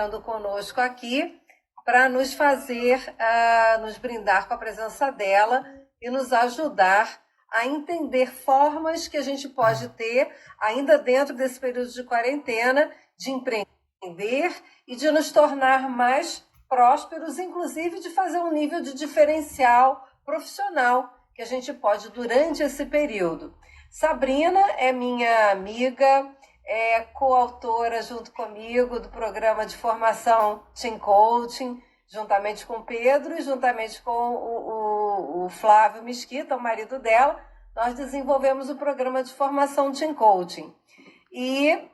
entrando conosco aqui para nos fazer, nos brindar com a presença dela e nos ajudar a entender formas que a gente pode ter, ainda dentro desse período de quarentena, de empreender e de nos tornar mais prósperos, inclusive de fazer um nível de diferencial profissional que a gente pode durante esse período. Sabrina é minha amiga, é coautora junto comigo do programa de formação Team Coaching, juntamente com o Pedro e juntamente com o Flávio Mesquita, o marido dela. Nós desenvolvemos o programa de formação Team Coaching e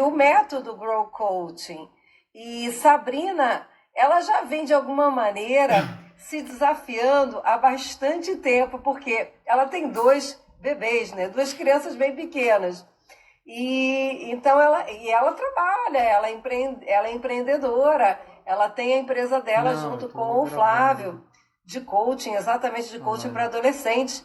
o método Grow Coaching. E Sabrina, ela já vem de alguma maneira se desafiando há bastante tempo, porque ela tem 2 bebês, né? 2 crianças bem pequenas. E então ela trabalha, ela é empreendedora, ela tem a empresa dela junto com o Flávio, de coaching, exatamente de coaching para adolescentes.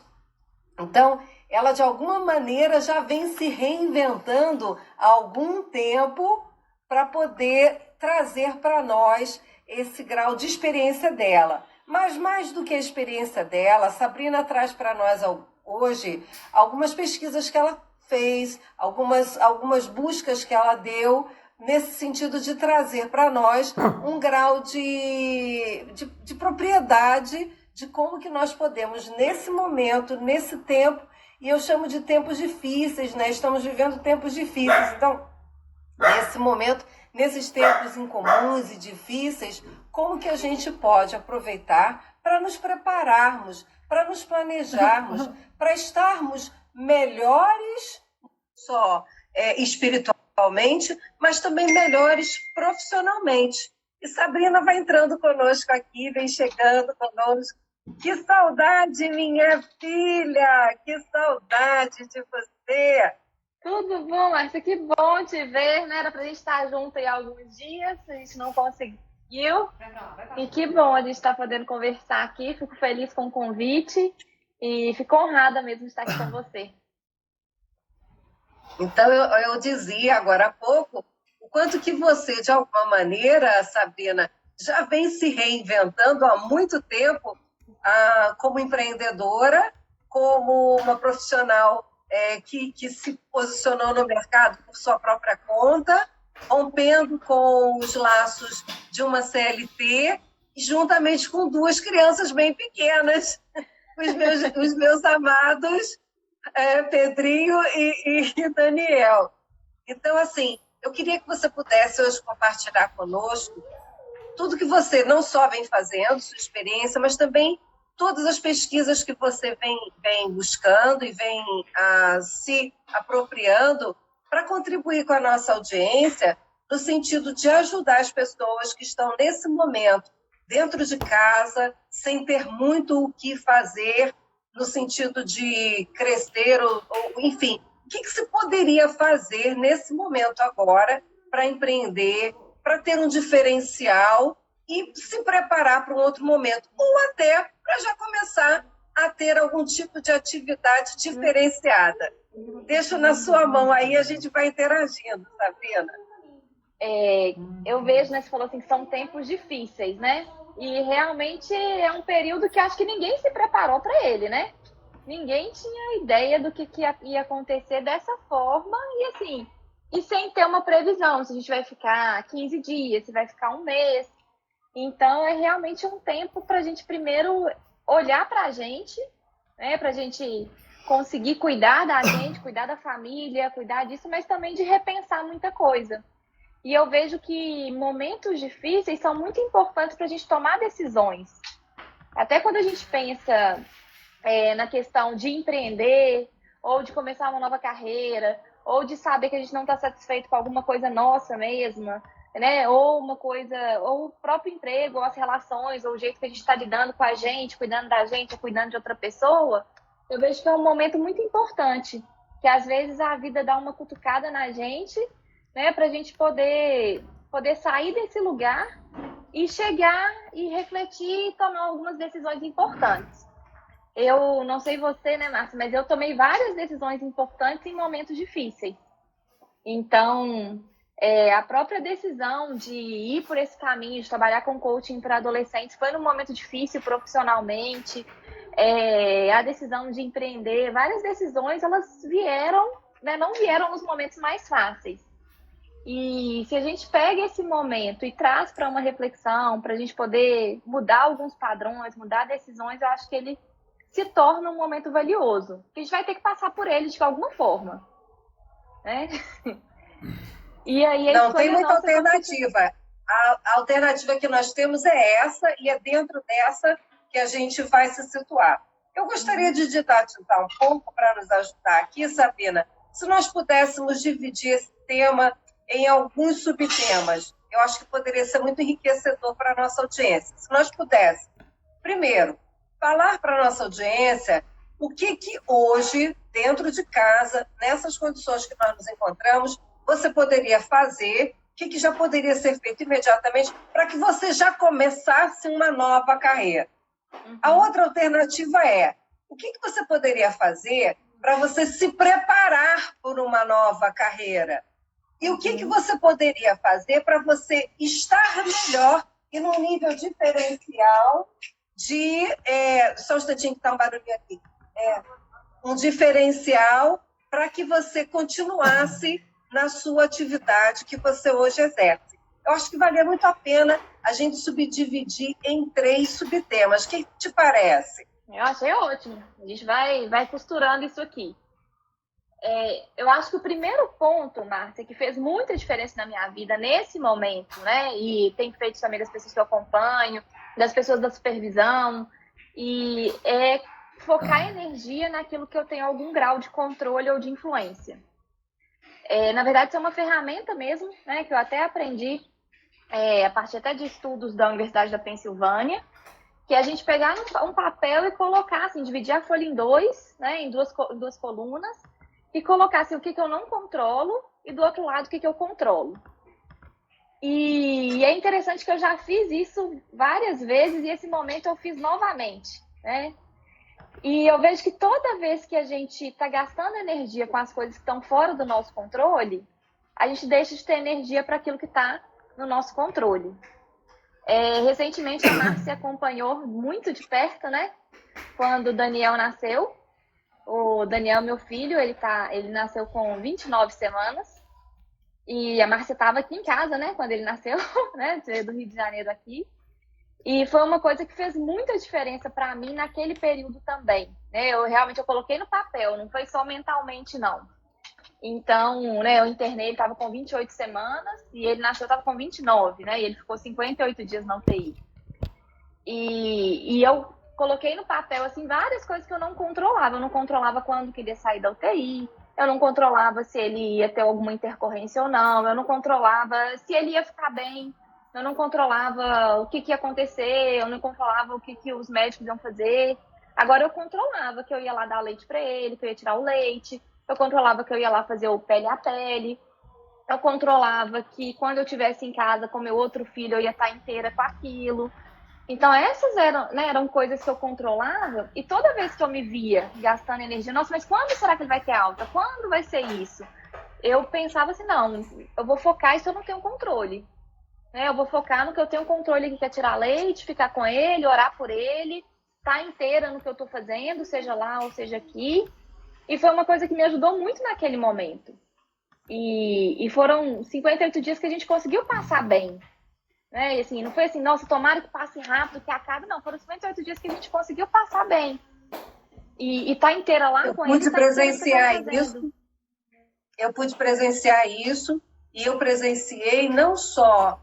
Então, ela de alguma maneira já vem se reinventando há algum tempo para poder trazer para nós esse grau de experiência dela. Mas mais do que a experiência dela, a Sabrina traz para nós hoje algumas pesquisas que ela fez, algumas buscas que ela deu nesse sentido de trazer para nós um grau de propriedade de como que nós podemos, nesse momento, nesse tempo, e eu chamo de tempos difíceis, né? Estamos vivendo tempos difíceis. Então, nesse momento, nesses tempos incomuns e difíceis, como que a gente pode aproveitar para nos prepararmos, para nos planejarmos, para estarmos melhores, só espiritualmente, mas também melhores profissionalmente. E Sabrina vai entrando conosco aqui, vem chegando conosco. Que saudade, minha filha! Que saudade de você! Tudo bom, Márcia? Que bom te ver, né? Era pra gente estar junto aí alguns dias, a gente não conseguiu. E que bom a gente estar podendo conversar aqui. Fico feliz com o convite e fico honrada mesmo de estar aqui com você. Então, eu dizia agora há pouco o quanto que você, de alguma maneira, Sabrina, já vem se reinventando há muito tempo como empreendedora, como uma profissional que se posicionou no mercado por sua própria conta, rompendo com os laços de uma CLT, juntamente com 2 crianças bem pequenas, os meus amados Pedrinho e Daniel. Então, assim, eu queria que você pudesse hoje compartilhar conosco tudo que você não só vem fazendo, sua experiência, mas também todas as pesquisas que você vem buscando e vem se apropriando para contribuir com a nossa audiência no sentido de ajudar as pessoas que estão nesse momento dentro de casa, sem ter muito o que fazer, no sentido de crescer, ou enfim, o que se poderia fazer nesse momento agora para empreender, para ter um diferencial e se preparar para um outro momento, ou até para já começar a ter algum tipo de atividade diferenciada. Deixo na sua mão aí, a gente vai interagindo, Sabrina. Eu vejo, né, você falou assim, que são tempos difíceis, né? E realmente é um período que acho que ninguém se preparou para ele, né? Ninguém tinha ideia do que ia acontecer dessa forma e assim, e sem ter uma previsão, se a gente vai ficar 15 dias, se vai ficar um mês. Então é realmente um tempo para a gente primeiro olhar para a gente, né? Para a gente conseguir cuidar da gente, cuidar da família, cuidar disso, mas também de repensar muita coisa. E eu vejo que momentos difíceis são muito importantes para a gente tomar decisões. Até quando a gente pensa na questão de empreender, ou de começar uma nova carreira, ou de saber que a gente não está satisfeito com alguma coisa nossa mesma, né? Ou uma coisa, ou o próprio emprego, ou as relações, ou o jeito que a gente está lidando com a gente, cuidando da gente, ou cuidando de outra pessoa, eu vejo que é um momento muito importante, que às vezes a vida dá uma cutucada na gente, né, para a gente poder sair desse lugar e chegar e refletir e tomar algumas decisões importantes. Eu não sei você, né, Márcia, mas eu tomei várias decisões importantes em momentos difíceis. Então, A própria decisão de ir por esse caminho, de trabalhar com coaching para adolescentes, foi num momento difícil profissionalmente. A decisão de empreender, várias decisões, elas vieram, né, não vieram nos momentos mais fáceis. E se a gente pega esse momento e traz para uma reflexão, para a gente poder mudar alguns padrões, mudar decisões, eu acho que ele se torna um momento valioso. A gente vai ter que passar por ele de alguma forma, né? E aí não tem muita alternativa. A alternativa que nós temos é essa, e é dentro dessa que a gente vai se situar. Eu gostaria de didatizar um pouco para nos ajudar aqui, Sabina, se nós pudéssemos dividir esse tema em alguns subtemas. Eu acho que poderia ser muito enriquecedor para a nossa audiência. Se nós pudéssemos, primeiro, falar para a nossa audiência o que hoje, dentro de casa, nessas condições que nós nos encontramos, você poderia fazer, o que já poderia ser feito imediatamente para que você já começasse uma nova carreira. A outra alternativa é, o que você poderia fazer para você se preparar por uma nova carreira? E o que você poderia fazer para você estar melhor e num nível diferencial de... só um instantinho que está um barulho aqui. Um diferencial para que você continuasse na sua atividade que você hoje exerce. Eu acho que valia muito a pena a gente subdividir em 3 subtemas. O que te parece? Eu achei ótimo. A gente vai costurando isso aqui. Eu acho que o primeiro ponto, Márcia, que fez muita diferença na minha vida nesse momento, né? E tem feito também das pessoas que eu acompanho, das pessoas da supervisão, e é focar energia naquilo que eu tenho algum grau de controle ou de influência. Na verdade, isso é uma ferramenta mesmo, né? Que eu até aprendi a partir até de estudos da Universidade da Pensilvânia, que é a gente pegar um papel e colocar, assim, dividir a folha em 2, né? Em duas colunas, e colocar assim, o que eu não controlo e do outro lado o que eu controlo. E é interessante que eu já fiz isso várias vezes e esse momento eu fiz novamente, né? E eu vejo que toda vez que a gente está gastando energia com as coisas que estão fora do nosso controle, a gente deixa de ter energia para aquilo que está no nosso controle. Recentemente a Márcia acompanhou muito de perto, né? Quando o Daniel nasceu. O Daniel, meu filho, ele nasceu com 29 semanas. E a Márcia estava aqui em casa, né? Quando ele nasceu, né? Do Rio de Janeiro aqui. E foi uma coisa que fez muita diferença para mim naquele período também. Né? Eu coloquei no papel, não foi só mentalmente, não. Então, né, eu internei, ele estava com 28 semanas e ele nasceu, estava com 29, né? E ele ficou 58 dias na UTI. E eu coloquei no papel, assim, várias coisas que eu não controlava. Eu não controlava quando queria sair da UTI, eu não controlava se ele ia ter alguma intercorrência ou não, eu não controlava se ele ia ficar bem, eu não controlava o que ia acontecer, eu não controlava o que os médicos iam fazer. Agora eu controlava que eu ia lá dar leite para ele, que eu ia tirar o leite, eu controlava que eu ia lá fazer o pele a pele, eu controlava que quando eu estivesse em casa com meu outro filho eu ia estar inteira com aquilo. Então essas eram coisas que eu controlava e toda vez que eu me via gastando energia, nossa, mas quando será que ele vai ter alta? Quando vai ser isso? Eu pensava assim, não, eu vou focar isso eu não tenho controle. Eu vou focar no que eu tenho controle, que é tirar leite, ficar com ele, orar por ele, estar inteira no que eu estou fazendo, seja lá ou seja aqui. E foi uma coisa que me ajudou muito naquele momento. E foram 58 dias que a gente conseguiu passar bem. E assim, não foi assim, nossa, tomara que passe rápido, que acabe. Não, foram 58 dias que a gente conseguiu passar bem. E tá inteira lá com ele. Eu pude presenciar isso. Eu pude presenciar isso. E eu presenciei não só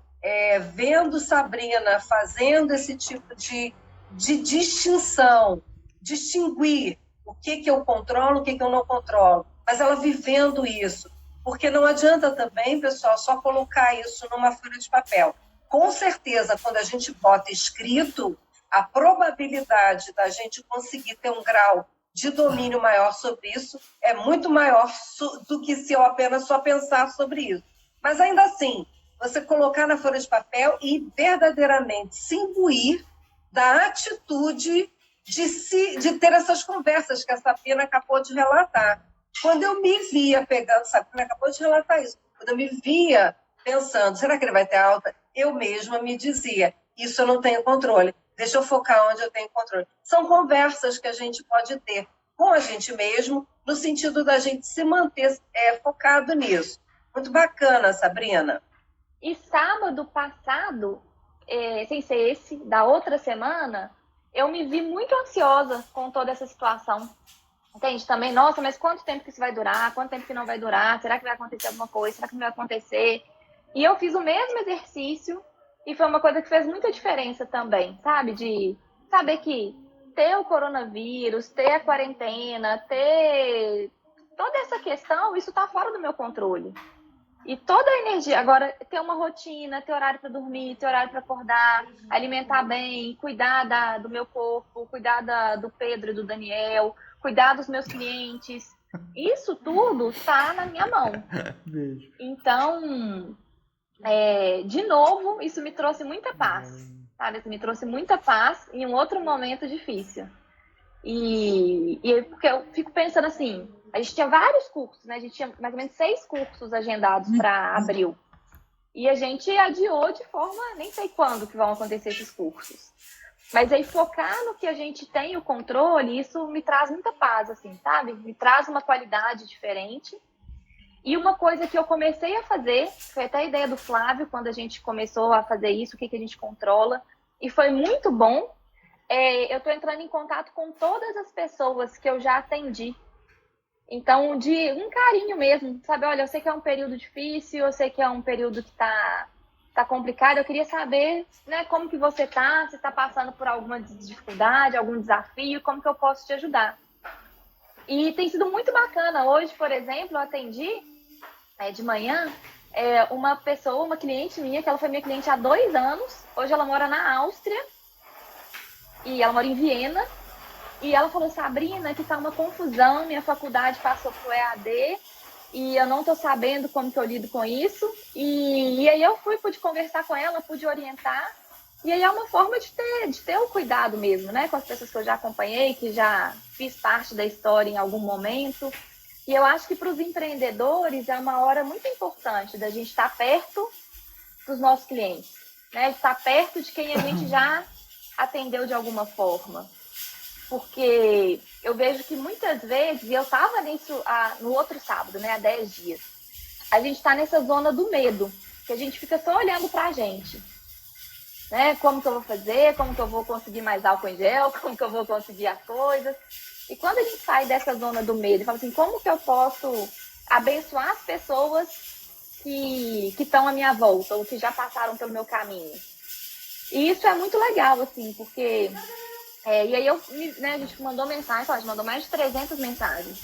vendo Sabrina fazendo esse tipo de distinção, distinguir o que eu controlo, o que eu não controlo, mas ela vivendo isso. Porque não adianta também, pessoal, só colocar isso numa folha de papel. Com certeza, quando a gente bota escrito, a probabilidade da gente conseguir ter um grau de domínio maior sobre isso é muito maior do que se eu apenas só pensar sobre isso. Mas ainda assim, você colocar na folha de papel e verdadeiramente se imbuir da atitude de ter essas conversas que a Sabrina acabou de relatar. Quando eu me via pegando, Sabrina acabou de relatar isso, quando eu me via pensando, será que ele vai ter alta? Eu mesma me dizia, isso eu não tenho controle, deixa eu focar onde eu tenho controle. São conversas que a gente pode ter com a gente mesmo, no sentido da gente se manter focado nisso. Muito bacana, Sabrina. E sábado passado, sem ser esse, da outra semana, eu me vi muito ansiosa com toda essa situação. Entende? Também, nossa, mas quanto tempo que isso vai durar? Quanto tempo que não vai durar? Será que vai acontecer alguma coisa? Será que não vai acontecer? E eu fiz o mesmo exercício e foi uma coisa que fez muita diferença também, sabe? De saber que ter o coronavírus, ter a quarentena, ter toda essa questão, isso tá fora do meu controle. E toda a energia, agora, ter uma rotina, ter horário para dormir, ter horário para acordar, alimentar bem, cuidar do meu corpo, cuidar do Pedro e do Daniel, cuidar dos meus clientes. Isso tudo está na minha mão. Então, de novo, isso me trouxe muita paz. Sabe? Isso me trouxe muita paz em um outro momento difícil. E porque eu fico pensando assim, a gente tinha vários cursos, né? A gente tinha mais ou menos 6 cursos agendados para abril. E a gente adiou de forma, nem sei quando que vão acontecer esses cursos. Mas aí focar no que a gente tem o controle, isso me traz muita paz, assim, sabe? Me traz uma qualidade diferente. E uma coisa que eu comecei a fazer, foi até a ideia do Flávio, quando a gente começou a fazer isso, o que a gente controla, e foi muito bom. Eu estou entrando em contato com todas as pessoas que eu já atendi. Então, de um carinho mesmo, sabe? Olha, eu sei que é um período difícil, eu sei que é um período que tá complicado. Eu queria saber, né, como que você tá, se está passando por alguma dificuldade, algum desafio, como que eu posso te ajudar. E tem sido muito bacana. Hoje, por exemplo, eu atendi de manhã uma pessoa, uma cliente minha, que ela foi minha cliente há 2 anos. Hoje ela mora na Áustria. E ela mora em Viena, e ela falou, Sabrina, que tá uma confusão, minha faculdade passou pro EAD, e eu não tô sabendo como que eu lido com isso, e aí eu pude conversar com ela, pude orientar, e aí é uma forma de ter o cuidado mesmo, né, com as pessoas que eu já acompanhei, que já fiz parte da história em algum momento, e eu acho que para os empreendedores é uma hora muito importante da gente estar perto dos nossos clientes, né, de estar perto de quem a gente já atendeu de alguma forma. Porque eu vejo que muitas vezes, e eu estava nisso no outro sábado, né, há 10 dias, a gente está nessa zona do medo, que a gente fica só olhando para a gente. Né? Como que eu vou fazer, como que eu vou conseguir mais álcool em gel, como que eu vou conseguir as coisas. E quando a gente sai dessa zona do medo e fala assim, como que eu posso abençoar as pessoas que estão à minha volta, ou que já passaram pelo meu caminho. E isso é muito legal, assim, porque... e aí a gente mandou mensagem, a gente mandou mais de 300 mensagens.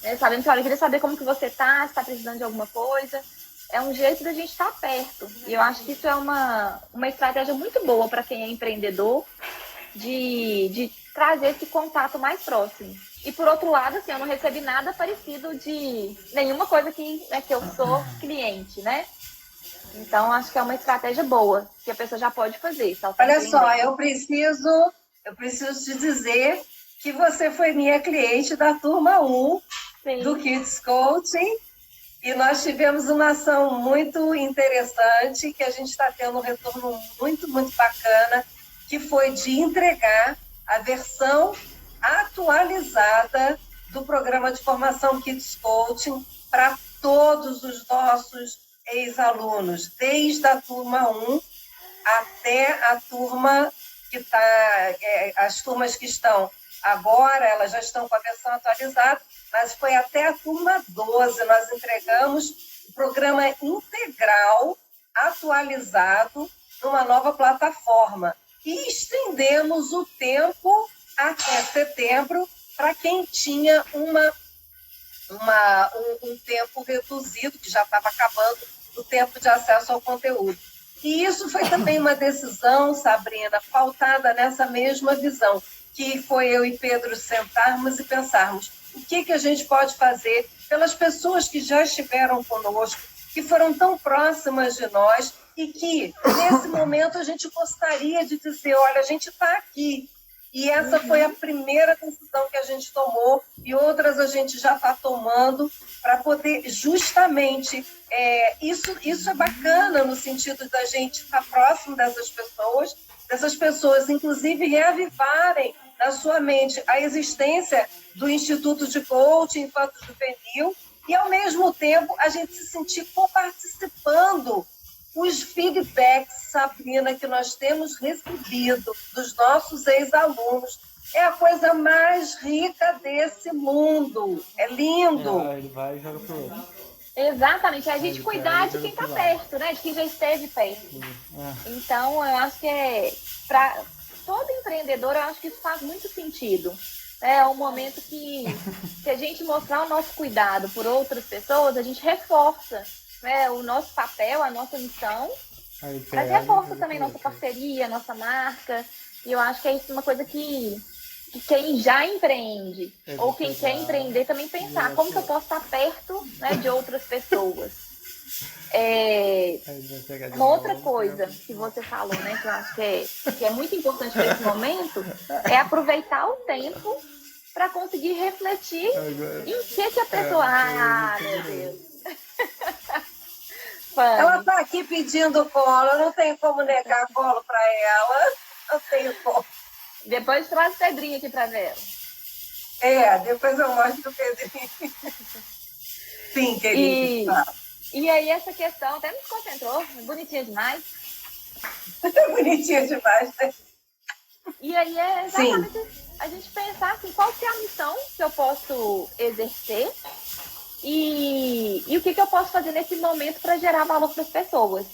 Né, sabendo que, olha, eu queria saber como que você tá, se tá precisando de alguma coisa. É um jeito da gente estar perto. E eu acho que isso é uma estratégia muito boa para quem é empreendedor, de trazer esse contato mais próximo. E por outro lado, assim, eu não recebi nada parecido de nenhuma coisa que eu sou cliente, né? Então, acho que é uma estratégia boa, que a pessoa já pode fazer. Olha só, eu preciso te dizer que você foi minha cliente da turma 1 Sim. do Kids Coaching, e nós tivemos uma ação muito interessante, que a gente está tendo um retorno muito, muito bacana, que foi de entregar a versão atualizada do programa de formação Kids Coaching para todos os nossos ex-alunos, desde a turma 1 até a turma que está, as turmas que estão agora, elas já estão com a versão atualizada, mas foi até a turma 12, nós entregamos o programa integral, atualizado, numa nova plataforma. E estendemos o tempo até setembro para quem tinha um tempo reduzido, que já estava acabando o tempo de acesso ao conteúdo. E isso foi também uma decisão, Sabrina, pautada nessa mesma visão, que foi eu e Pedro sentarmos e pensarmos o que a gente pode fazer pelas pessoas que já estiveram conosco, que foram tão próximas de nós e que, nesse momento, a gente gostaria de dizer, olha, a gente está aqui. E essa foi a primeira decisão que a gente tomou e outras a gente já está tomando para poder justamente Isso é bacana no sentido da gente estar próximo dessas pessoas, inclusive reavivarem na sua mente a existência do Instituto de Coaching Infanto-Juvenil e, ao mesmo tempo, a gente se sentir co-participando. Os feedbacks, Sabrina, que nós temos recebido dos nossos ex-alunos é a coisa mais rica desse mundo. É lindo. Ele vai e joga pro outro. Exatamente, é a gente cuidar de quem está perto, né? De quem já esteve perto. Então, eu acho que para todo empreendedor, eu acho que isso faz muito sentido. É um momento que, se a gente mostrar o nosso cuidado por outras pessoas, a gente reforça, né, o nosso papel, a nossa missão, mas reforça também nossa parceria, nossa marca. E eu acho que é isso uma coisa que quem já empreende ou quem quer empreender também pensar como que eu posso estar perto, né, de outras pessoas. Uma outra coisa que você falou, né, que eu acho que é muito importante nesse momento, é aproveitar o tempo para conseguir refletir em que a pessoa... meu Deus! Ela está aqui pedindo colo, eu não tenho como negar colo para ela, eu tenho colo. Depois traz Pedrinho aqui para ver. Depois eu mostro o Pedrinho. Sim, querida. E aí essa questão até me concentrou, bonitinha demais. Bonitinha demais, né? E aí é exatamente a gente pensar assim, qual que é a missão que eu posso exercer e o que eu posso fazer nesse momento para gerar valor para as pessoas.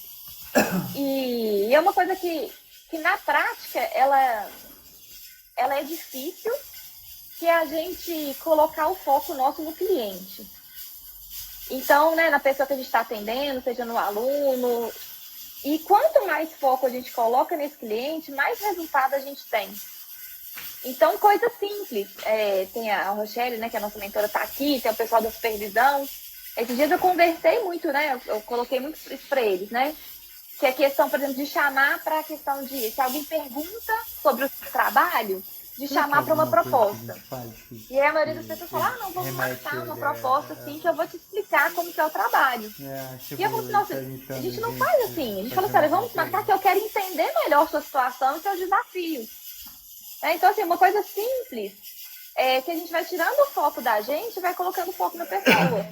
E é uma coisa que na prática ela é difícil, que é a gente colocar o foco nosso no cliente. Então, né, na pessoa que a gente está atendendo, seja no aluno. E quanto mais foco a gente coloca nesse cliente, mais resultado a gente tem. Então, coisa simples. Tem a Rochelle, né, que a nossa mentora está aqui, tem o pessoal da supervisão. Esses dias eu conversei muito, né, eu coloquei muito isso para eles, né? Que é a questão, por exemplo, de chamar para a questão de, se alguém pergunta sobre o trabalho, de chamar para uma proposta. E aí a maioria das pessoas fala, não, vamos marcar uma proposta assim, que eu vou te explicar como que é o trabalho. E eu falo assim, nossa, a gente não faz assim. A gente fala assim, olha, vamos marcar que eu quero entender melhor a sua situação e seus desafios. Então, assim, uma coisa simples, que a gente vai tirando o foco da gente e vai colocando o foco na pessoa.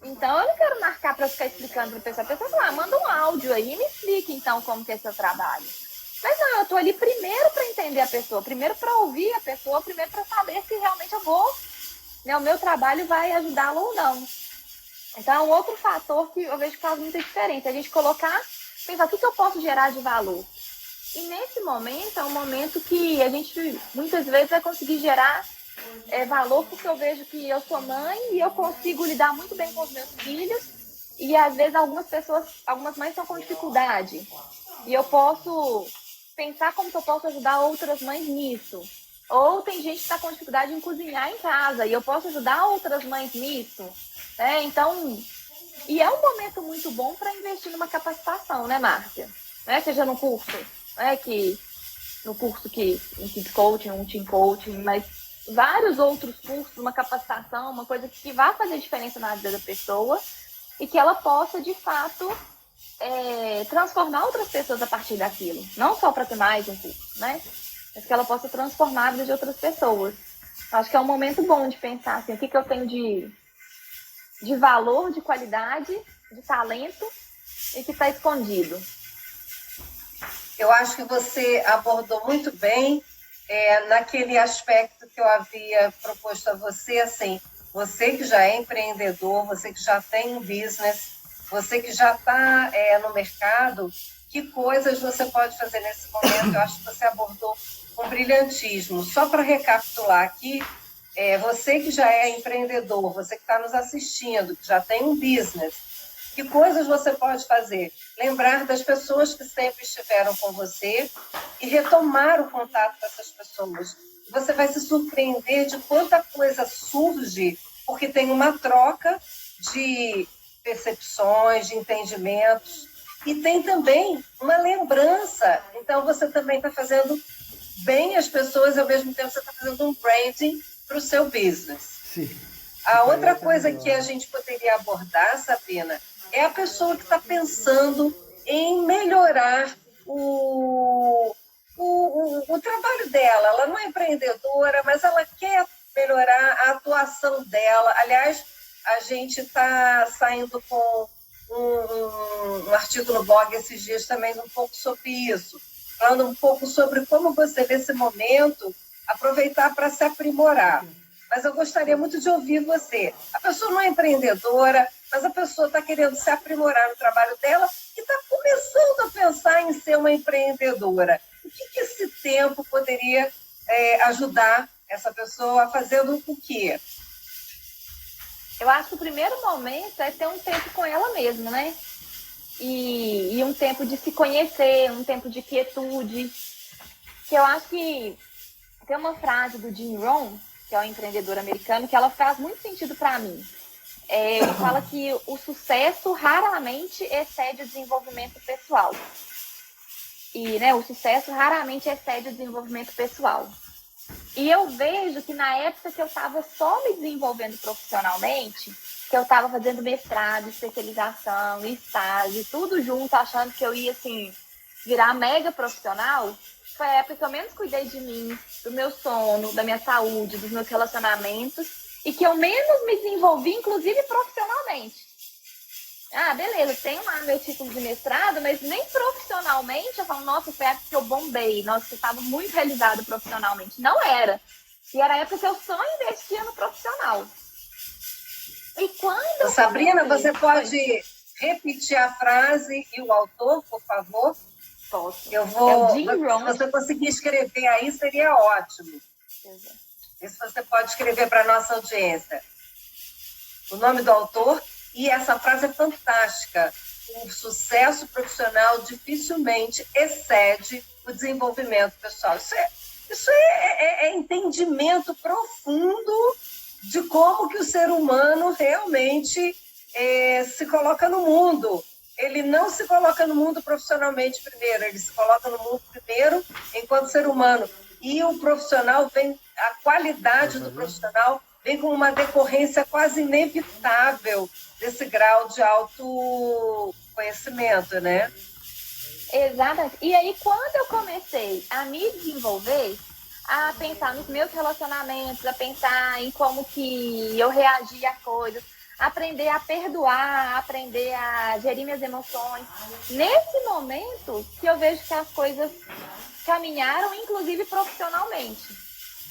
Então, eu não quero marcar para ficar explicando para a pessoa. A pessoa fala, manda um áudio aí e me explica, então, como que é seu trabalho. Mas não, eu estou ali primeiro para entender a pessoa, primeiro para ouvir a pessoa, primeiro para saber se realmente eu vou, né, o meu trabalho vai ajudá-lo ou não. Então, é um outro fator que eu vejo que faz muita diferença. A gente pensar o que eu posso gerar de valor. E nesse momento, é um momento que a gente, muitas vezes, vai conseguir gerar valor, porque eu vejo que eu sou mãe e eu consigo lidar muito bem com os meus filhos. E, às vezes, algumas mães estão com dificuldade. E eu posso pensar como que eu posso ajudar outras mães nisso. Ou tem gente que está com dificuldade em cozinhar em casa e eu posso ajudar outras mães nisso. Então, e é um momento muito bom para investir numa capacitação, né, Márcia? Seja no curso, no curso um Kids Coaching, um Teen Coaching, mas vários outros cursos, uma capacitação, uma coisa que vai fazer diferença na vida da pessoa e que ela possa, de fato, transformar outras pessoas a partir daquilo. Não só para ter mais um curso, né? Mas que ela possa transformar a vida de outras pessoas. Acho que é um momento bom de pensar assim, o que eu tenho de valor, de qualidade, de talento e que está escondido. Eu acho que você abordou muito bem naquele aspecto que eu havia proposto a você, assim, você que já é empreendedor, você que já tem um business, você que já está no mercado, que coisas você pode fazer nesse momento? Eu acho que você abordou com brilhantismo. Só para recapitular aqui, você que já é empreendedor, você que está nos assistindo, que já tem um business, que coisas você pode fazer? Lembrar das pessoas que sempre estiveram com você e retomar o contato com essas pessoas. Você vai se surpreender de quanta coisa surge, porque tem uma troca de percepções, de entendimentos, e tem também uma lembrança. Então, você também está fazendo bem as pessoas e, ao mesmo tempo, você está fazendo um branding para o seu business. Sim. A outra coisa que a gente poderia abordar, Sabrina, é a pessoa que está pensando em melhorar o trabalho dela. Ela não é empreendedora, mas ela quer melhorar a atuação dela. Aliás, a gente está saindo com um artigo no blog esses dias também um pouco sobre isso, falando um pouco sobre como você, nesse momento, aproveitar para se aprimorar. Mas eu gostaria muito de ouvir você. A pessoa não é empreendedora, mas a pessoa está querendo se aprimorar no trabalho dela e está começando a pensar em ser uma empreendedora. O que esse tempo poderia ajudar essa pessoa fazendo o quê? Eu acho que o primeiro momento é ter um tempo com ela mesma, né? E um tempo de se conhecer, um tempo de quietude. Que eu acho que tem uma frase do Jim Rohn, que é um empreendedor americano, que ela faz muito sentido para mim. Ele fala que o sucesso raramente excede o desenvolvimento pessoal. E, né, o sucesso raramente excede o desenvolvimento pessoal. E eu vejo que na época que eu estava só me desenvolvendo profissionalmente, que eu estava fazendo mestrado, especialização, estágio, tudo junto, achando que eu ia, assim, virar mega profissional, foi a época que eu menos cuidei de mim, do meu sono, da minha saúde, dos meus relacionamentos, e que eu menos me desenvolvi, inclusive profissionalmente. Ah, beleza, tenho lá meu título de mestrado, mas nem profissionalmente eu falo, nossa, foi a época que eu bombei, nossa, eu estava muito realizado profissionalmente. Não era. E era a época que eu só investia no profissional. E quando Sabrina, você pode repetir a frase e o autor, por favor? Posso. Eu vou. É o Jim Rohn. Se você conseguir escrever aí, seria ótimo. Exato. E se você pode escrever para a nossa audiência. O nome do autor, e essa frase é fantástica. O sucesso profissional dificilmente excede o desenvolvimento pessoal. Isso é entendimento profundo de como que o ser humano realmente se coloca no mundo. Ele não se coloca no mundo profissionalmente primeiro, ele se coloca no mundo primeiro enquanto ser humano. E o profissional a qualidade do profissional vem com uma decorrência quase inevitável desse grau de autoconhecimento, né? Exatamente. E aí, quando eu comecei a me desenvolver, a pensar nos meus relacionamentos, a pensar em como que eu reagia a coisas, aprender a perdoar, aprender a gerir minhas emoções. Nesse momento que eu vejo que as coisas caminharam, inclusive profissionalmente.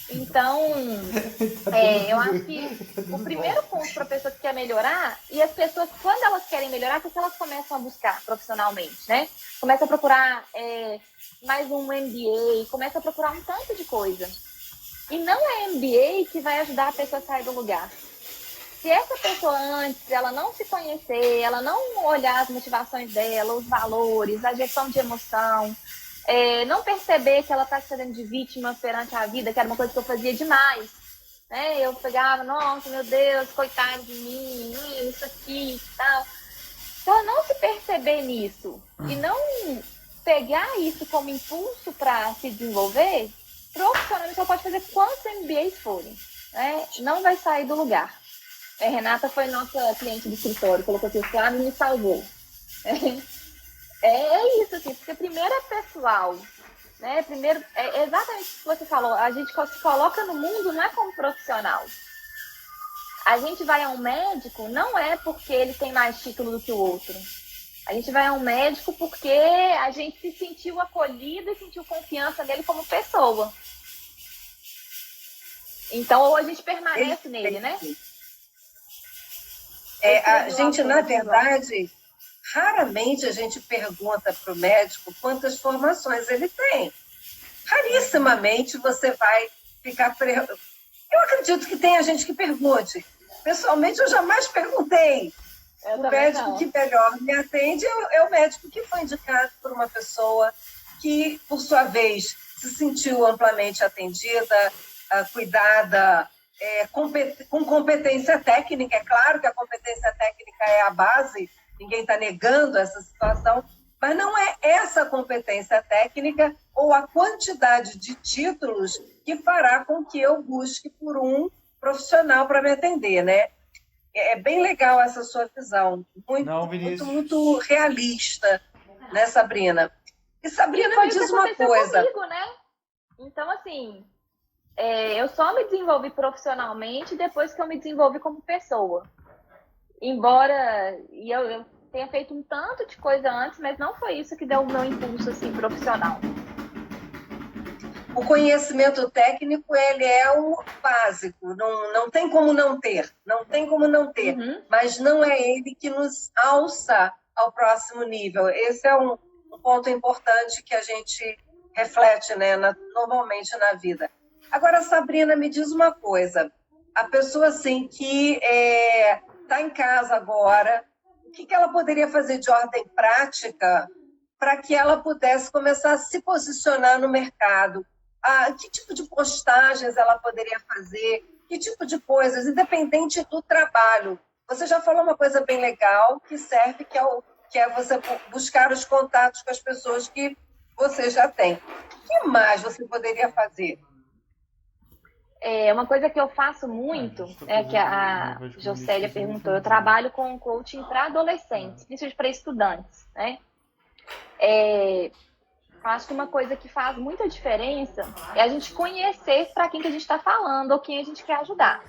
Então, eu acho que o primeiro ponto para a pessoa que quer melhorar, e as pessoas, quando elas querem melhorar, o que elas começam a buscar profissionalmente, né? Começa a procurar mais um MBA, começa a procurar um tanto de coisa. E não é MBA que vai ajudar a pessoa a sair do lugar. Se essa pessoa antes, ela não se conhecer, ela não olhar as motivações dela, os valores, a gestão de emoção, não perceber que ela está se fazendo de vítima perante a vida, que era uma coisa que eu fazia demais. Né? Eu pegava, nossa, meu Deus, coitado de mim, isso aqui e tal. Se ela não se perceber nisso e não pegar isso como impulso para se desenvolver, profissionalmente ela pode fazer quantos MBAs forem. Né? Não vai sair do lugar. Renata foi nossa cliente do escritório, colocou assim, o Flávio me salvou. É isso, assim, porque primeiro é pessoal, né? Primeiro, é exatamente o que você falou, a gente se coloca no mundo não é como profissional. A gente vai a um médico não é porque ele tem mais título do que o outro. A gente vai a um médico porque a gente se sentiu acolhido e sentiu confiança nele como pessoa. Então, ou a gente permanece nele, né? A gente, na verdade, raramente a gente pergunta para o médico quantas formações ele tem. Rarissimamente você vai ficar... Eu acredito que tem a gente que pergunte. Pessoalmente, eu jamais perguntei. O médico que melhor me atende é o médico que foi indicado por uma pessoa que, por sua vez, se sentiu amplamente atendida, cuidada, com competência técnica. É claro que a competência técnica é a base, ninguém está negando essa situação, mas não é essa competência técnica ou a quantidade de títulos que fará com que eu busque por um profissional para me atender, né? É bem legal essa sua visão, Não, muito realista, né, Sabrina? E Sabrina, Foi me o que diz uma aconteceu coisa. comigo, né? Então, assim, eu só me desenvolvi profissionalmente depois que eu me desenvolvi como pessoa. Embora eu tenha feito um tanto de coisa antes, mas não foi isso que deu o meu impulso assim, profissional. O conhecimento técnico, ele é o básico, não tem como não ter, Uhum. mas não é ele que nos alça ao próximo nível. Esse é um ponto importante que a gente reflete, né, normalmente na vida. Agora, Sabrina, me diz uma coisa, a pessoa assim que está em casa agora, o que ela poderia fazer de ordem prática para que ela pudesse começar a se posicionar no mercado? Que tipo de postagens ela poderia fazer, que tipo de coisas, independente do trabalho. Você já falou uma coisa bem legal, que serve, que é você buscar os contatos com as pessoas que você já tem. O que mais você poderia fazer? Uma coisa que eu faço muito, que a Jocélia perguntou, eu trabalho com coaching para adolescentes, principalmente para estudantes, né? Acho que uma coisa que faz muita diferença é a gente conhecer para quem que a gente está falando ou quem a gente quer ajudar.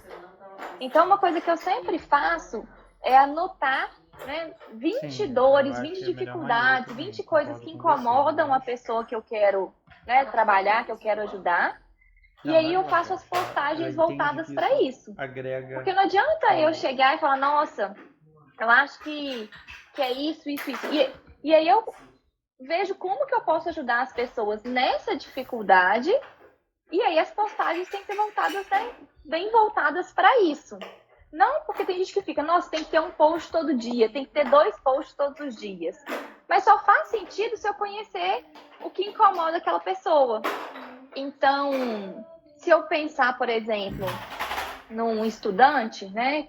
Então, uma coisa que eu sempre faço é anotar, né, 20 dores, 20 dificuldades, 20 coisas que incomodam a pessoa que eu quero, né, trabalhar, que eu quero ajudar. E aí eu faço as postagens voltadas para isso. Porque não adianta eu chegar e falar, nossa, eu acho que é isso. E aí eu vejo como que eu posso ajudar as pessoas nessa dificuldade, e aí as postagens têm que ser voltadas, né, bem voltadas para isso. Não porque tem gente que fica, nossa, tem que ter um post todo dia, tem que ter 2 posts todos os dias. Mas só faz sentido se eu conhecer o que incomoda aquela pessoa. Então, se eu pensar, por exemplo, num estudante, né,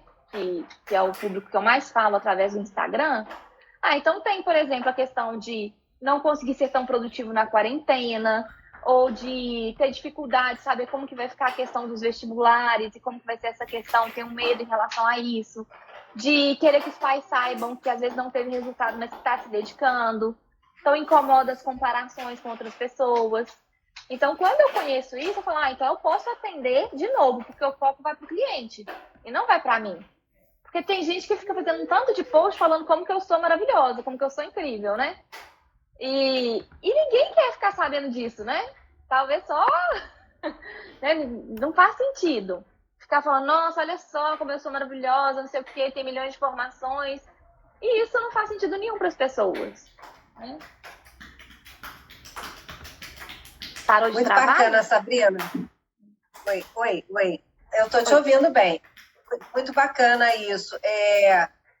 que é o público que eu mais falo através do Instagram, então tem, por exemplo, a questão de não conseguir ser tão produtivo na quarentena, ou de ter dificuldade, saber como que vai ficar a questão dos vestibulares e como que vai ser essa questão, ter um medo em relação a isso, de querer que os pais saibam que às vezes não teve resultado, mas que está se dedicando. Então incomoda as comparações com outras pessoas. Então, quando eu conheço isso, eu falo, então eu posso atender de novo, porque o foco vai para o cliente e não vai para mim. Porque tem gente que fica fazendo um tanto de post falando como que eu sou maravilhosa, como que eu sou incrível, né? E ninguém quer ficar sabendo disso, né? Talvez só... né? Não faz sentido ficar falando, nossa, olha só como eu sou maravilhosa, não sei o quê, tem milhões de informações. E isso não faz sentido nenhum para as pessoas, né? Parou de Muito trabalho? bacana, Sabrina. Oi. Eu estou te ouvindo bem. Muito bacana isso.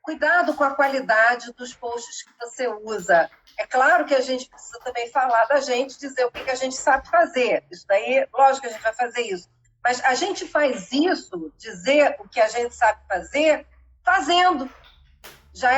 Cuidado com a qualidade dos posts que você usa. É claro que a gente precisa também falar da gente, dizer o que a gente sabe fazer. Isso daí, lógico que a gente vai fazer isso. Mas a gente faz isso, dizer o que a gente sabe fazer, fazendo. Já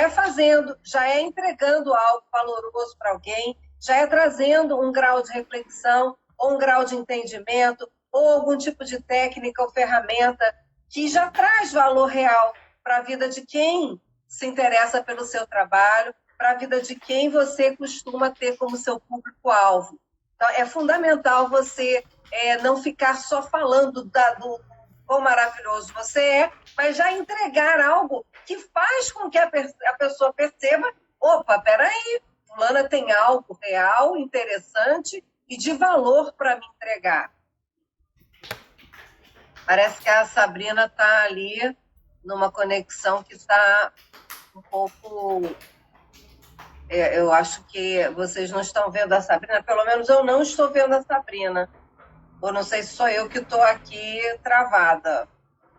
é entregando algo valoroso para alguém, já é trazendo um grau de reflexão, ou um grau de entendimento, ou algum tipo de técnica ou ferramenta que já traz valor real para a vida de quem se interessa pelo seu trabalho, para a vida de quem você costuma ter como seu público-alvo. Então, é fundamental você não ficar só falando do quão maravilhoso você é, mas já entregar algo que faz com que a pessoa perceba, opa, peraí, fulana tem algo real, interessante e de valor para me entregar. Parece que a Sabrina está ali numa conexão que está um pouco... eu acho que vocês não estão vendo a Sabrina, pelo menos eu não estou vendo a Sabrina. Ou não sei se sou eu que estou aqui travada.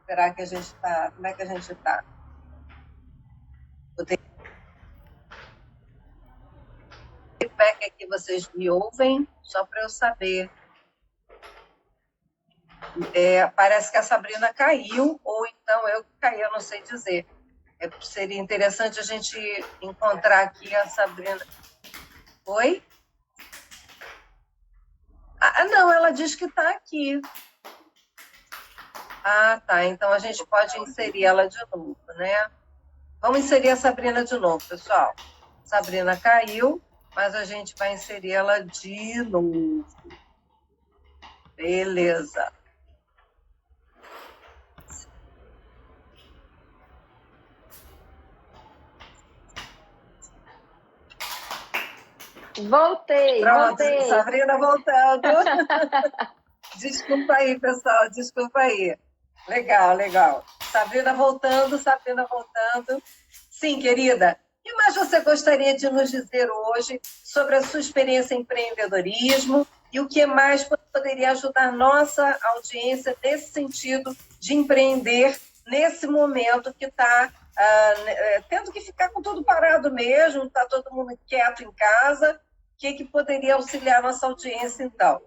Será que a gente está... Como é que a gente está? Feedback aqui, vocês me ouvem? Só para eu saber. Parece que a Sabrina caiu, ou então eu que caí, eu não sei dizer. Seria interessante a gente encontrar aqui a Sabrina. Oi? Não, ela diz que está aqui. Ah, tá. Então a gente pode inserir ela de novo, né? Vamos inserir a Sabrina de novo, pessoal. Sabrina caiu, mas a gente vai inserir ela de novo. Beleza. Voltei, Pronto, voltei. Sabrina voltando. Desculpa aí, pessoal, desculpa aí. Legal, legal. Sabrina voltando, Sabrina voltando. Sim, querida. O que mais você gostaria de nos dizer hoje sobre a sua experiência em empreendedorismo e o que mais poderia ajudar nossa audiência nesse sentido de empreender nesse momento que está tendo que ficar com tudo parado mesmo, está todo mundo quieto em casa? O que poderia auxiliar nossa audiência, então?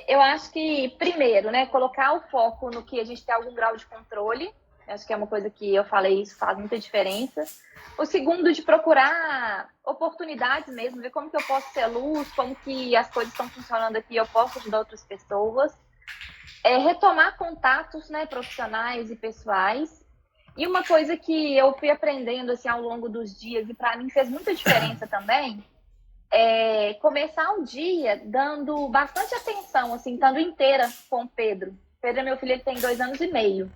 Eu acho que, primeiro, né, colocar o foco no que a gente tem algum grau de controle. Acho que é uma coisa que eu falei, isso faz muita diferença. O segundo, de procurar oportunidades mesmo, ver como que eu posso ser luz, como que as coisas estão funcionando aqui, eu posso ajudar outras pessoas. Retomar contatos, né, profissionais e pessoais. E uma coisa que eu fui aprendendo assim, ao longo dos dias, e para mim fez muita diferença também, começar o dia dando bastante atenção, assim, estando inteira com o Pedro. Pedro é meu filho, ele tem 2 anos e meio.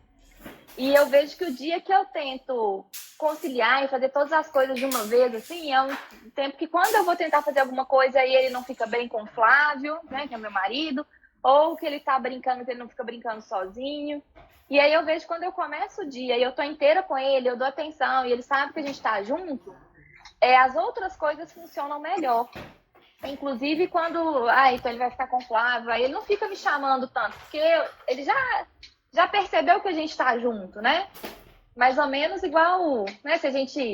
E eu vejo que o dia que eu tento conciliar e fazer todas as coisas de uma vez, assim, é um tempo que quando eu vou tentar fazer alguma coisa aí ele não fica bem com o Flávio, né, que é meu marido, ou que ele tá brincando, que ele não fica brincando sozinho. E aí eu vejo quando eu começo o dia e eu tô inteira com ele, eu dou atenção e ele sabe que a gente tá junto, as outras coisas funcionam melhor. Inclusive quando, então ele vai ficar com o Flávio, aí ele não fica me chamando tanto, porque ele já percebeu que a gente tá junto, né? Mais ou menos igual, né? Se a gente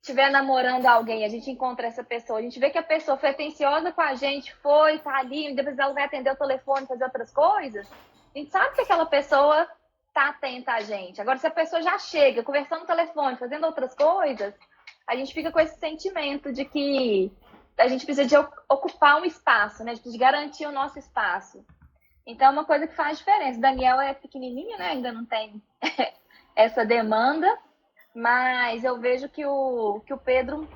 estiver namorando alguém, a gente encontra essa pessoa, a gente vê que a pessoa foi atenciosa com a gente, tá ali, depois ela vai atender o telefone, fazer outras coisas, a gente sabe que aquela pessoa tá atenta a gente. Agora, se a pessoa já chega conversando no telefone, fazendo outras coisas, a gente fica com esse sentimento de que a gente precisa de ocupar um espaço, né? De garantir o nosso espaço. Então, é uma coisa que faz diferença. O Daniel é pequenininho, né? Ainda não tem essa demanda, mas eu vejo que o Pedro,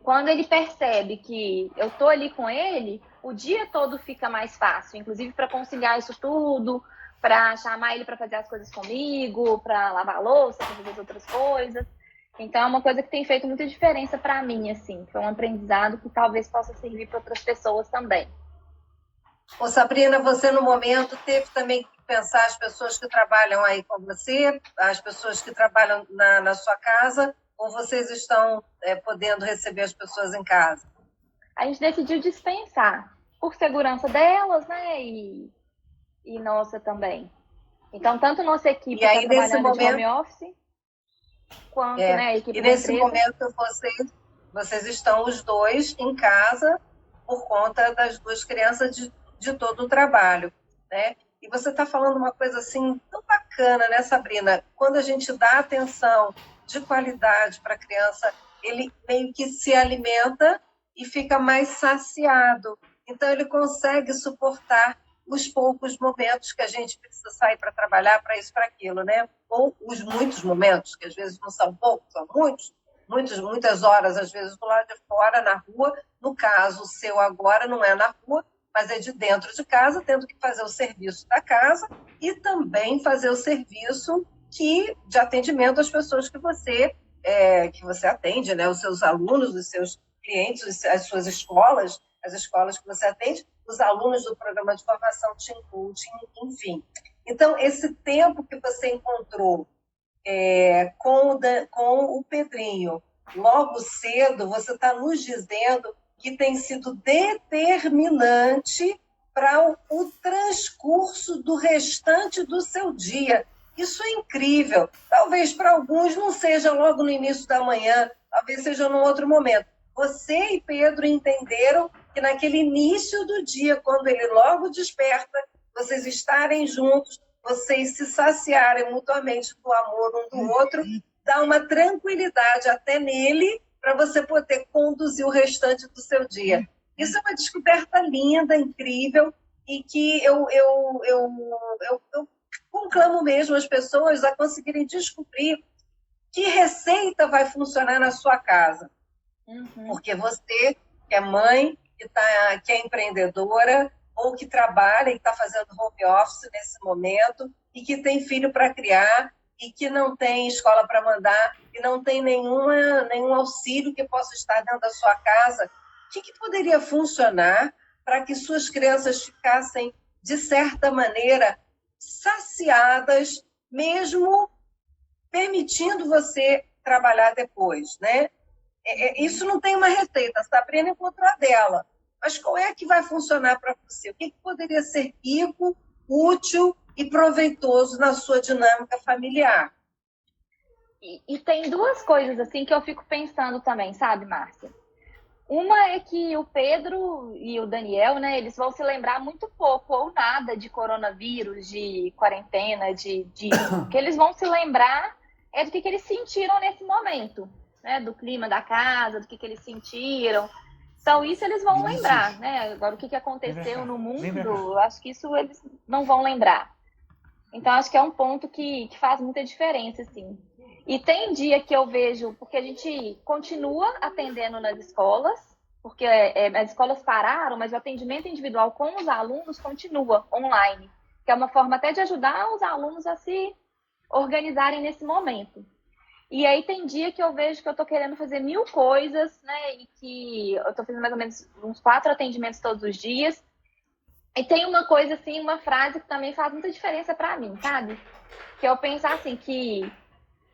quando ele percebe que eu tô ali com ele, o dia todo fica mais fácil, inclusive para conciliar isso tudo, para chamar ele para fazer as coisas comigo, para lavar a louça, para fazer as outras coisas. Então, é uma coisa que tem feito muita diferença para mim, assim. Foi um aprendizado que talvez possa servir para outras pessoas também. Ô, Sabrina, você no momento teve também que pensar as pessoas que trabalham aí com você, as pessoas que trabalham na sua casa, ou vocês estão podendo receber as pessoas em casa? A gente decidiu dispensar, por segurança delas, né, e nossa também. Então, tanto nossa equipe está trabalhando de home office, quanto né, a equipe e nesse da empresa. momento vocês estão os dois em casa por conta das 2 crianças de todo o trabalho, né? E você está falando uma coisa assim tão bacana, né, Sabrina? Quando a gente dá atenção de qualidade para a criança, ele meio que se alimenta e fica mais saciado. Então, ele consegue suportar os poucos momentos que a gente precisa sair para trabalhar, para isso, para aquilo, né? Ou os muitos momentos, que às vezes não são poucos, são muitas horas, às vezes, do lado de fora, na rua. No caso, o seu agora não é na rua, mas é de dentro de casa, tendo que fazer o serviço da casa e também fazer o serviço de atendimento às pessoas que você atende, né? Os seus alunos, os seus clientes, as suas escolas, as escolas que você atende, os alunos do programa de formação Team Coaching, enfim. Então, esse tempo que você encontrou com o Pedrinho, logo cedo, você está nos dizendo que tem sido determinante para o transcurso do restante do seu dia. Isso é incrível. Talvez para alguns não seja logo no início da manhã, talvez seja num outro momento. Você e Pedro entenderam que naquele início do dia, quando ele logo desperta, vocês estarem juntos, vocês se saciarem mutuamente do amor um do outro, dá uma tranquilidade até nele para você poder conduzir o restante do seu dia. Isso é uma descoberta linda, incrível, e que eu conclamo mesmo as pessoas a conseguirem descobrir que receita vai funcionar na sua casa. Porque você, que é mãe, que é empreendedora, ou que trabalha e está fazendo home office nesse momento, e que tem filho para criar, e que não tem escola para mandar, e não tem nenhum auxílio que possa estar dentro da sua casa, o que poderia funcionar para que suas crianças ficassem, de certa maneira, saciadas, mesmo permitindo você trabalhar depois, né? Isso não tem uma receita, a Sabrina encontrou a dela. Mas qual é que vai funcionar para você? O que poderia ser rico, útil e proveitoso na sua dinâmica familiar? E tem duas coisas assim que eu fico pensando também, sabe, Márcia? Uma é que o Pedro e o Daniel, né, eles vão se lembrar muito pouco ou nada de coronavírus, de quarentena, disso. O que eles vão se lembrar é do que eles sentiram nesse momento, né, do clima da casa, do que eles sentiram. Então, isso eles vão lembrar, né? Agora, o que aconteceu no mundo, acho que isso eles não vão lembrar. Então, acho que é um ponto que faz muita diferença, assim. E tem dia que eu vejo, porque a gente continua atendendo nas escolas, porque as escolas pararam, mas o atendimento individual com os alunos continua online, que é uma forma até de ajudar os alunos a se organizarem nesse momento. E aí tem dia que eu vejo que eu tô querendo fazer 1000 coisas, né? E que eu tô fazendo mais ou menos uns 4 atendimentos todos os dias. E tem uma coisa, assim, uma frase que também faz muita diferença para mim, sabe? Que eu pensar assim, que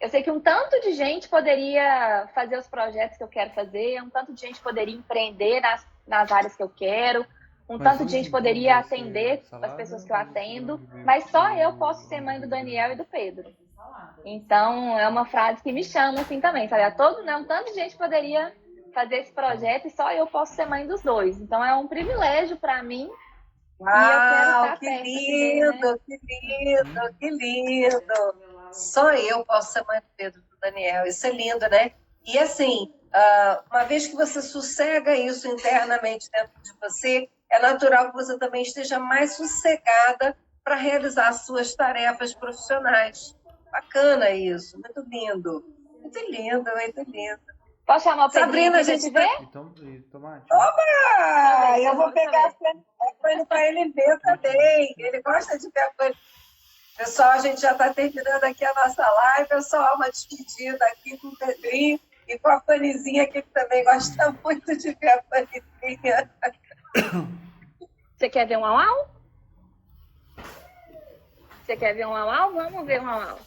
eu sei que um tanto de gente poderia fazer os projetos que eu quero fazer, um tanto de gente poderia empreender nas áreas que eu quero, tanto de gente poderia atender as pessoas que eu atendo, mas só eu posso ser mãe do Daniel e do Pedro. Então, é uma frase que me chama assim também, sabe? Um tanto de gente poderia fazer esse projeto e só eu posso ser mãe dos dois. Então, é um privilégio para mim. Uau, que lindo, que lindo, que lindo. Só eu posso ser mãe do Pedro e do Daniel. Isso é lindo, né? E assim, uma vez que você sossega isso internamente dentro de você, é natural que você também esteja mais sossegada para realizar suas tarefas profissionais. Bacana isso, muito lindo. Muito lindo, muito lindo. Posso chamar o Pedrinho Sabrina, a gente ver? Oba! Eu vou pegar a Fanny para ele ver também. Ele gosta de ver a Fanny. Pessoal, a gente já está terminando aqui a nossa live. Pessoal, uma despedida aqui com o Pedrinho e com a Fannyzinha, que também gosta muito de ver a Fannyzinha. Você quer ver um au-au? Você quer ver um au-au? Vamos ver um au-au.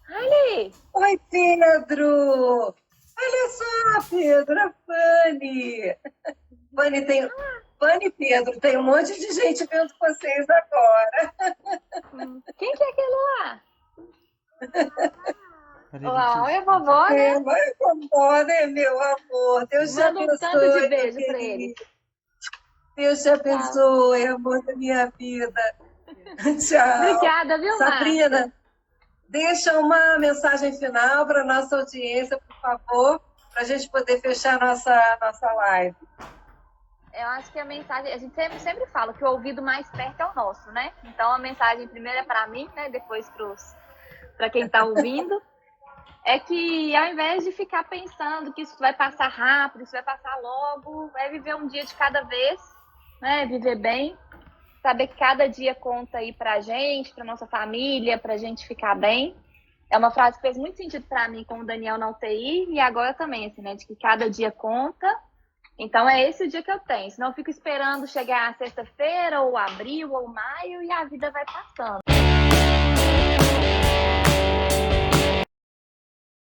Ali! Oi, Pedro! Olha só, Pedro, a Fanny! Fanny e Pedro, tem um monte de gente vendo vocês agora. Quem que é aquele lá? Uau, é a vovó, né? É a vovó, né, meu amor? Deus te abençoe. Manda um tanto de beijo para eles. Deus te abençoe, amor da minha vida. Tchau. Obrigada, viu, Sabrina, Márcia? deixa uma mensagem final para a nossa audiência, por favor, para a gente poder fechar nossa live. Eu acho que a mensagem, a gente sempre fala que o ouvido mais perto é o nosso, né? Então a mensagem primeiro é para mim, né? Depois para quem está ouvindo. É que ao invés de ficar pensando que isso vai passar rápido, isso vai passar logo, é viver um dia de cada vez, né? Viver bem, saber que cada dia conta aí pra gente, pra nossa família, pra gente ficar bem. É uma frase que fez muito sentido para mim com o Daniel na UTI e agora também, assim, né? De que cada dia conta. Então é esse o dia que eu tenho. Senão eu fico esperando chegar a sexta-feira, ou abril, ou maio, e a vida vai passando.